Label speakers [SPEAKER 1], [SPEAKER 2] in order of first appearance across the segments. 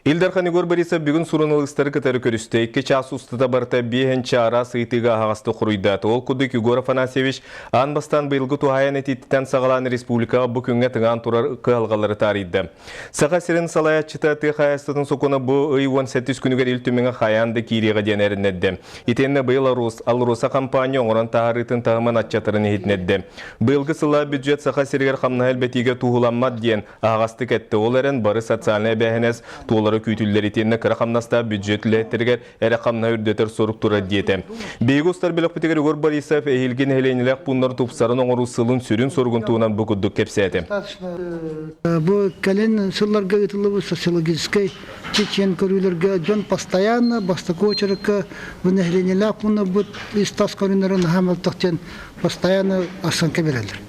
[SPEAKER 1] Илдар Игорь Борисов бүгін сурынылыстары кітары көрісті. 2 час ұстыда барта 5 ара сыйтыға ағасты құруйдаты. Ол күдік Егор Афанасьевич анбастан бұйылғы туғайан ететтен сағаланы республикаға бүкінге тыңан тұрар қығалғалары тарайды. Саға сирен салаятчыта тыхаястатын соқуна бұл үй 18 күнігер үлтіменге қаянды кейреға денерінедді. Етенне бұйыл Алроса компания оңыран тағарытын тағымын атчатырын етінедді. Бұйылғы сыла бюджет саға сиргер қамна әлбетіге туғыламмад ден ағасты кетті. Ол әрін бары социальный бәхінес туылары күйтілдері теніне қырақамнаста бюджетлеттерігер әрі қамна үрдетер соруқтура дейті. Бейгі ұстар білік бітігер Егор Борисов әйілген әйленілік бұндар тұпсарын оңыру сылын сүрін сорғынтуынан бүкілдік кепсәді.
[SPEAKER 2] Бұл кәлен сылларға ұтылы социологической чечен көрілерге жон постоянно бастакочерікі бұны әйленілік бұны бұд истас көрінерін хамылтықтен постоянно асанка берелер.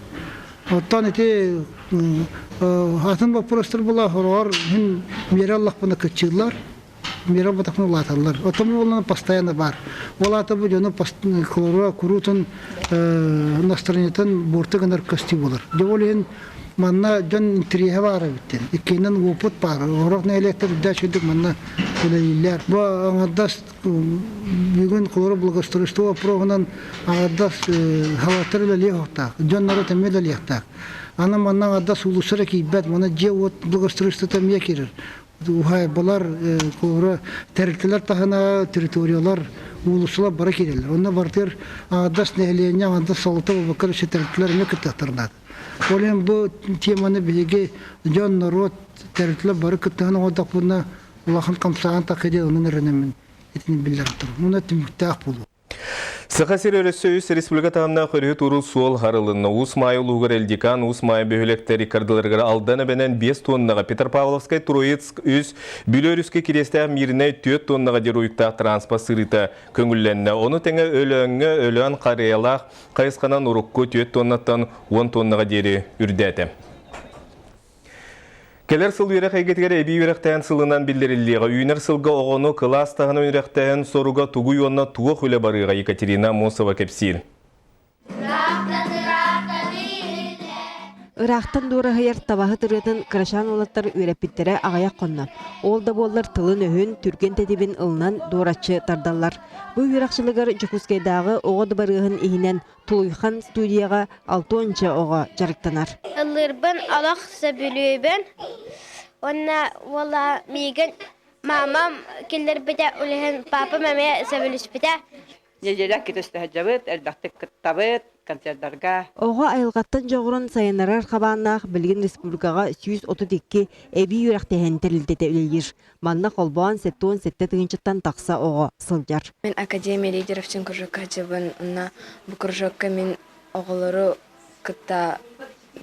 [SPEAKER 2] Оттан еті атын вопростар була хорор хин мира Аллах бана кычылар мира батакны латалар отом болна постоянно бар олата бу жону хлора курутун настроениятан бортыгынар кости болар деволен манна жон интерье бар биттен икенен опыт бар орокны электр дачыдык манна көлейлер бу аңадас бүгүн хлора благоустройство прогынан аңадас халатырла лехта жоннары темеле лехта Ана манна ада сулусыра кейбет, мана же от благоустройство там якирер. Ухай балар ковра территориялар тахана территориялар улусулар бара кирелер. Онна бартер адас нехленя ада салта бакыр территориялар не кытатырнат. Олен бу теманы биге жон народ территориялар бара кытана одак буна Аллахын камсаган такыды онун ренемен этин биллер тур. Муна тимтах болу.
[SPEAKER 1] Сақасыр өрісі республика тағымна қөрі турыл суол харылынна Усмай ұлығыр әлдекан Усмай бөхілектері кардыларғыр алданы бәнен 5 тоннаға Петропавловскай Троицк үз бүлөріске кересті миріне 4 тоннаға дер ұйықтақ транспорт сырыты көңілленні. Оны тәңі өліан қариялақ қайысқанан ұрыққы 4 тоннаттан 10 тоннаға дері үрдәті. Келер сыл үйрек әйгетігер әбей үйректәйін сылынан білдеріліға. Үйінер сылға оғыны қылас тағын үйректәйін соруға туғый онына туғы хүлі барыға Екатерина Мосова кепсир.
[SPEAKER 3] Ирақтан дура хайыр табағы тұретін қырашан олаттар үйреппеттері ағаяқ қонна. Ол да болар тылын өйін түрген тәдебін ылынан дуратшы тардалар. Бұл үйрақшылығыр Жукускайдағы оғады барығын ехінен Тулуйхан студияға 6-ынчы оға жарықтанар.
[SPEAKER 4] Ылырбын алақ сөбілуібін. Онна вала мейгін мамам келдер біте үліхін папам әме сөбіліс біте.
[SPEAKER 5] Нежелек кетесті әджабыт, әлбәқті күттабыт, концерттарға.
[SPEAKER 3] Оға айылғаттан жоғырын сайынарар қабаннақ білген республикаға 132 әбей үйрақтайын тәрілдеті үлелер. Манна қолбуан сәттуын сәтті тығыншыттан тақса оға сылжар.
[SPEAKER 6] Мен академия лидеровчин кружокка жабын, бұл кружокка мен оғылары күтті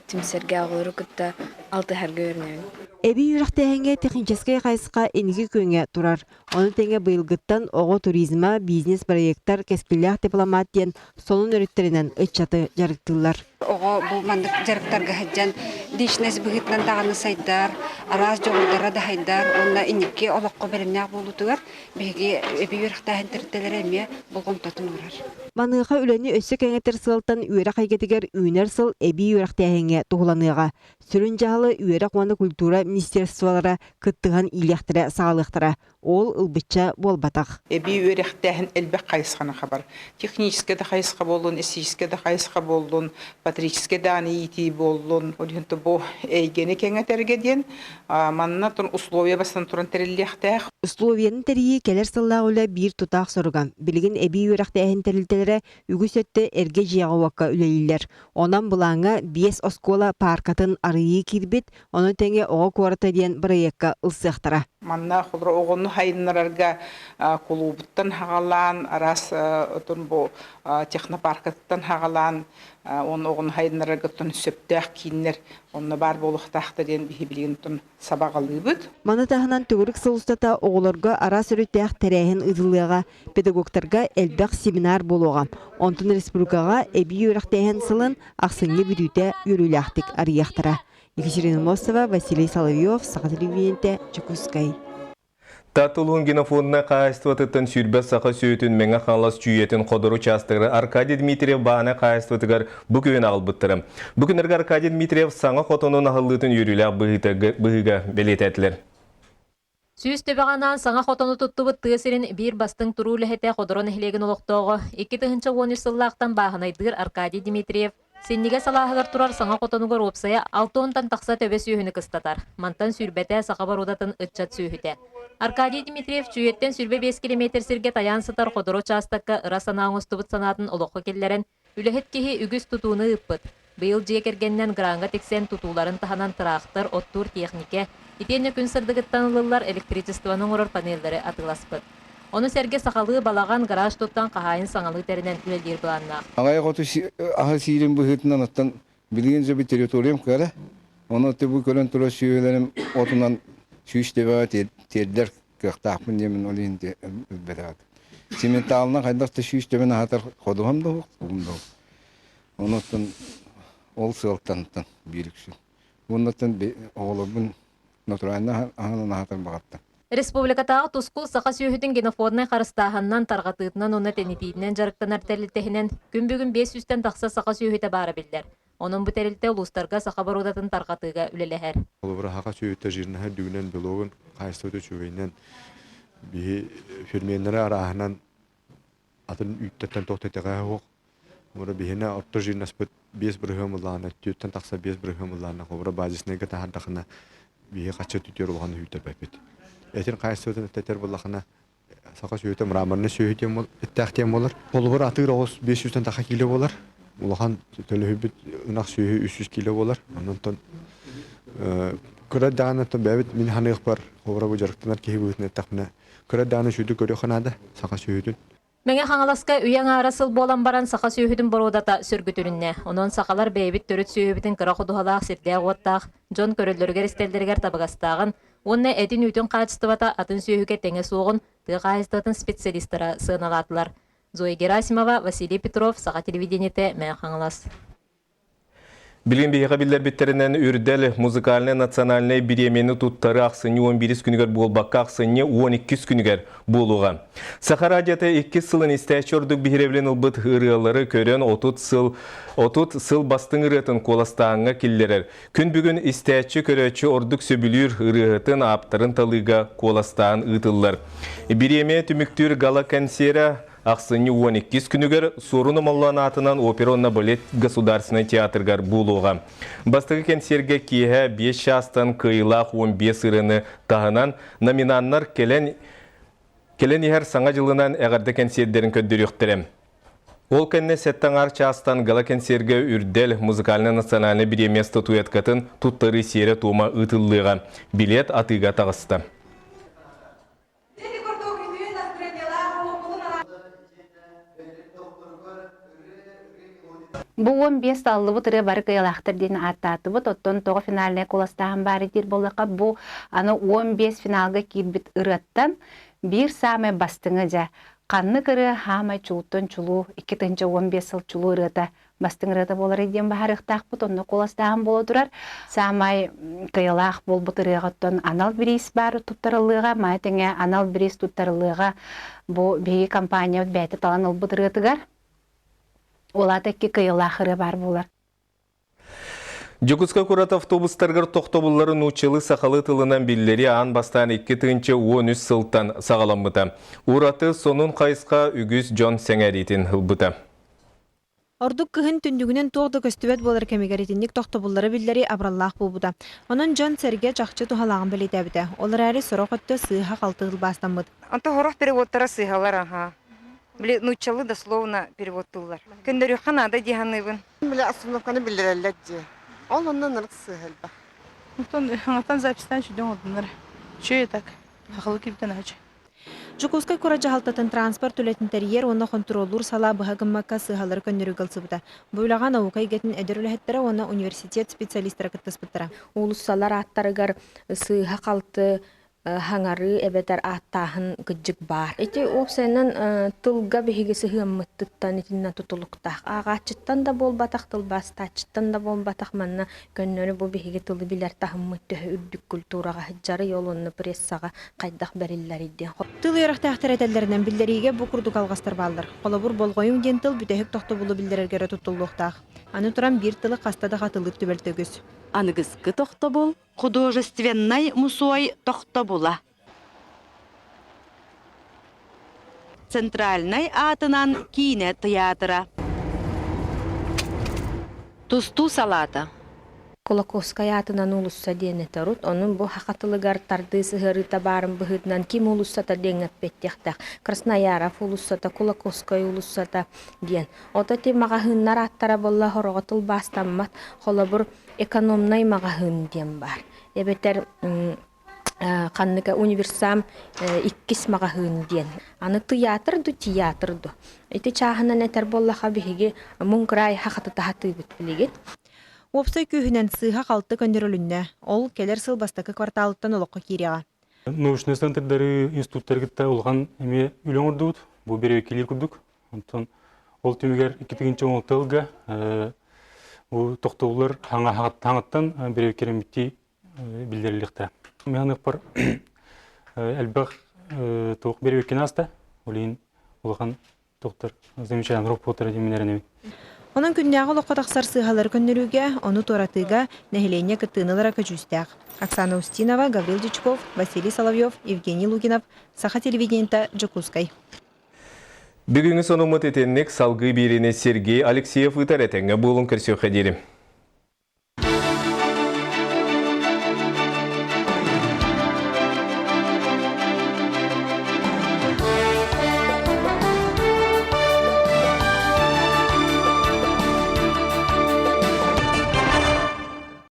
[SPEAKER 6] тимсерге оғылары күтті 6 әрге өрнеуін.
[SPEAKER 3] Әбей үйрақтайынға техническай қайсықа енгі көнге тұрар. Оны тәңе бұйылғыттан оғы туризма, бизнес проекттар, кәспілләқ дипломатиян сонын өріттерінен ұтчаты жарықтылар.
[SPEAKER 7] Оғы бұл мандық жарықтарға хаджан дейшінәс бұғытнан тағаны сайдар, араз жоғылдара да хайдар, онына инекке олыққа бәрімнәқ болутығар, бәге әбей үйрақтайын түрттелер әме болғын тұтын ұрар.
[SPEAKER 3] Маныға үләні өсі кәңетер сылтан үйрақ айгетігер үйнер сыл әбей үйрақтайынға тұғыланыға. Сүрін жағылы үйрақ уаны культура министерстволара кыттыған илияқтыры сағалықтыра. Ол ылбытча болбатақ.
[SPEAKER 5] Әбей үйректәхін әлбәк қайысқаны қабар. Техническе де қайысқа болуын, эстетическе де қайысқа болуын, патрическе де аны еті болуын. Олғынты бұл әйгені кәңетергеден, манына тұн условия бастан тұрын тәріліқтәқ.
[SPEAKER 3] Условияның тәрейі кәлер сыллағы үлі бір тұтақ сұрған. Білген әбей үйректәхін тәрілтелері үгіс өтті әрге жияғы уаққа үлелілер. Онан бұлаңа 5 оскола паркатын арıyı кирбет, оны тәңе оға қуарыта дейін бірайекка ұлсықтыра.
[SPEAKER 5] Манна құлыр оғыны хайынларарға клубыттан хағалан, арас бұл технопаркаттан хағалан, оны оғыны хайынларарға тұн сөптәқ кейінлер, оны бар болуқтақты ден бейбілген тұн сабағалы бұд.
[SPEAKER 3] Маны тағынан түгірік сылыстата оғыларға арас өріттәқ тәрәйін ұзылыға, педагогтарға әлбәқ семинар болуға. Онтын республикаға әбей өріқтәйін сылын ақсыңе бүдүйті үріліқтік арияқтыра. Екатерина Мосова, Василий Соловьев, Сақа телевидениеті, Жукускай.
[SPEAKER 1] Татылуын генофонына қайыстыватыттан сүрбәт сақа сөйтін мәңі қанлас чүйетін қодыру частығыры Аркадий Дмитриев бағына қайыстыватығар бүкіген ағылбыттырым. Бүгінерге Аркадий Дмитриев саңа қотының ағылытын үйрілі бұғыға белет әтілер.
[SPEAKER 8] Сүүс төбеғанан саңа хотону туттубут тыысырын бир бастың туруу лехете ходорон эхлеген олоқтоғы. 2-11 сыллақтан бағынайдыр Аркадий Дмитриев. Сенниге салахыгар турар саңа хотонугар опсая 6-тан тақса төбе сүйіні кыстатар. Мантан сүрбәті сақабар удатын ытчат сүйіте. Аркадий Дмитриев чүйеттен сүрбе 5 км сирге таян сытар ходоро частакка ыра санаң устубут санатын олоққа келлерен үлехет кеhi үгіз тутууны ыппыт. Быйыл жекергеннен гранга тексен тутууларын таханан тырақтар оттур технике, итене күн сырдыгыттан ылылар электричествоның орор панелдері атыласпыт. Оны сәрге сақалы балаған гараж туттан қағайын саңалы тәрінен үлелдер бұланнақ.
[SPEAKER 9] Ағай қоты ағы сирен бұхытынан оттан білген зөбі территориям кәрі. Оны өтті бұл көлін тұры сүйелерім отынан сүйіш дебеға тердер көқтақпын демін олейін де үлбәді. Сементті алынан қайдақты сүйіш дебен ағатар қодуғам да оқ. Оны оттан ол сылттан бирікші. Бұннаттан оғылыбын натурайна ағынан ағатар бағаттан.
[SPEAKER 8] Республикатағы тускул сақа сүйіхітін генофонной қарыстағаннан тарғатытынан оны тәнетейінен жарықтан әртерлітігінен күн бүгін 500-тен тақса сақа сүйіхіті бары білдер. Оның бұтәрілті ұлыстарға сақа барудатын тарғатыға үлеләхер.
[SPEAKER 10] Олыбыра хақа сүйіхіті жирінәхер дүгінен білуғын қайыстауды чүгейінен бейі ферменлері арағынан атын үйттеттен тоқтайтыға оқ. Мұра бейіне отты жирін аспыт 5 бірғым ұллағына, түйттен тақса 5 бірғым ұллағына, қобыра базисінегі тағардақына бейі қачы түтер ұлғаны үйттер бәйпет. Этин кайсытын тетер буллахына сака сүйөтөм рамарны сүйөтөм бол иттактем болар. Болбор атыр оғыз 500-тен тақа кило болар. Улахан төлөбүт ынак сүйө 300 кило болар. Онтон көрө даанаты бәбит мин ханык бар. Хобра бу жарыктанар ки бүтүнө такмына. Көрө дааны сүйдү көрө ханада сака сүйөтүн.
[SPEAKER 8] Меңе хаңаласка үйәң арасыл болан баран сақа сүйіхідің борудата сүргүтүрінне. Онон сақалар бәйбіт төріт сүйіхітін қыра құдуғалақ сирдәғ оттақ, жон көрілдергер істелдергер табығастағын, онны әдін үйтін қачыстывата атын сүйіхіке тәңе соғын, тығы қайыстығын специалистара сығыналатылар. Зоя Герасимова, Василий Петров, сақа телевидениеті мәң хаңалас.
[SPEAKER 1] Билген бейіға білдер біттерінен үрдәл музыкальный национальный биремені туттары ақсыны 11 күнігер болбаққа ақсыны 12 күнігер болуға. Саха радиоты 2 сылын істәші ордық бейревлен ұлбыт ғырылары көрен 30 сыл бастың ұрытын қоластағыңа келдерер. Күн бүгін істәші көрәчі ордық сөбілер ғырытын аптарын талыға қоластағын ұтылыр. Биреме түміктір гала консері Ақсыны 12 күнігер сорыны маллан атынан оперонна балет государственный театргар болуға. Бастығы кенсерге кейі 5 шастан кыйлақ 15 ырыны тағынан номинаннар келен ехер саңа жылынан әғарды кенсердерін көддіріқтірем. Ол кәнне сәттен арча астан гала кенсерге үрдел музыкальный национальный биреме статуэткатын туттары сері тума ұтылыға. Билет атыға тағысты.
[SPEAKER 11] Бу 15 таллыбы тыры бары кыялақтыр дейін аттатыбы, тоттон тоғы финальная коластағын бары дир болдыға бу аны 15 финалға кейбіт ұраттан бір самай бастыңы жа. Қанны кыры хамай чулуттон чулу, 2-15 сыл чулу ұрыта бастың ұрыта болар еден бағарықтақ бұт, онны коластағын болу тұрар. Самай кыялақ бол бұт ұрығаттон анал бірейс бары тұттарылыға, майтыңа анал бірейс тұттарылыға бу бейі компания бәйті талан ол бұт ұрытығар. Олатаки кыйылахыры бар болар.
[SPEAKER 1] Жокуска курат автобустаргар тоқтобулларын учылы сақалы тылынан биллери ан бастан 2-13 сылтан сағаламбыта. Ураты сонун қайысқа үгіз Джон Сәңәритін хылбыта.
[SPEAKER 12] Ордук кыһын түндүгүнен тоғды көстүбет болар кемигеритинник тоқтобуллары биллери абраллах болбута. Онун Джон Сәрге жақчы тухалагын билетебите. Олар әрі сорокотты сыйха қалтығыл бастамыд.
[SPEAKER 13] Анта хорох переводтара сыйхалар аха. Биле нучалы дословно переводтулар. Көндөрү ханада диханыбын.
[SPEAKER 14] Биле остановканы билдирелер же. Ол ондан ырксы хелба.
[SPEAKER 15] Антон запистан чуден однар. Чөй так. Хахалы киптен ачы.
[SPEAKER 12] Жукуска куража халтатын транспорт үлетін терьер оны контролур сала бұхагыммакка сыхалары көндірі гылсыбыта. Бұйлаған ауқай гетін әдірілеттері оны университет специалистері кыттыспыттыра.
[SPEAKER 6] Улуссалар аттарыгар сыйха қалты хаңары эбетер аттахын гыджык бар. Эти опсайнан тылга бехигеси хыаммыттыттан итинна тутулуктах. Агачыттан да болбатах тылбас, тачыттан да болбатах манна көннөрү бу бехиге тылы билер тахыммытты үрдүк культурага жары yolunnu прессага кайдах бериллер идди.
[SPEAKER 12] Тыл ярактахтар этеллеринен билдериге бу курдук алгастар балдар. Колобур болгоюн ден тыл бүтехик тохтобулу билдерергере тутулуктах. Аны туран бир тылы кастада катылып түбөлтөгүс.
[SPEAKER 16] Аныгызкы тохтобул художественный мусой тохтобула. Центральный атынан кине театра. Тусту салата.
[SPEAKER 6] Колокоская атынан улусса дене тарут, onun bu хакатылыгар тарды сыгыры табарын быгытнан ким улуссата деңеп петтехтах. Краснояров улуссата, Колокоская улуссата ден. Ота те магахыннар аттара болла хороготыл бастаммат, холобур экономнай магахын ден бар. Эбетер канныка универсам иккис магахын ден. Аны театрду. Ити чахынан этер боллаха биһиги мункрай хакатыта билигит.
[SPEAKER 12] Опсой күйінен сыға қалты көндірілінне, ол келер сыл бастакы кварталыттан олыққа кереға.
[SPEAKER 17] Научный центрдары институттаргытта олған эме үлен ордуд, бұл бере келер күрдік. Ол түмігер 2-тігінші оңылтылға тоқтаулар таңыттан бере керемітті білдерілікті. Меғанық бар әлбәқ тоқ бере кен аста, олейін олған тоқтар замечаян роботары деменеріне.
[SPEAKER 12] Onun күннәғы лоққа тақсар сығалар көннеруге, оны торатыға нәхілене кіттығынылара көжістәқ. Оксана Устинова, Гаврил Дичков, Василий Соловьев, Евгений Лукинов, Саха телевидениента Джокускай.
[SPEAKER 1] Бүгінгі сонымыт етеннік салғы беріне Сергей Алексеев ұтар әтенгі болын көрсе қадерім.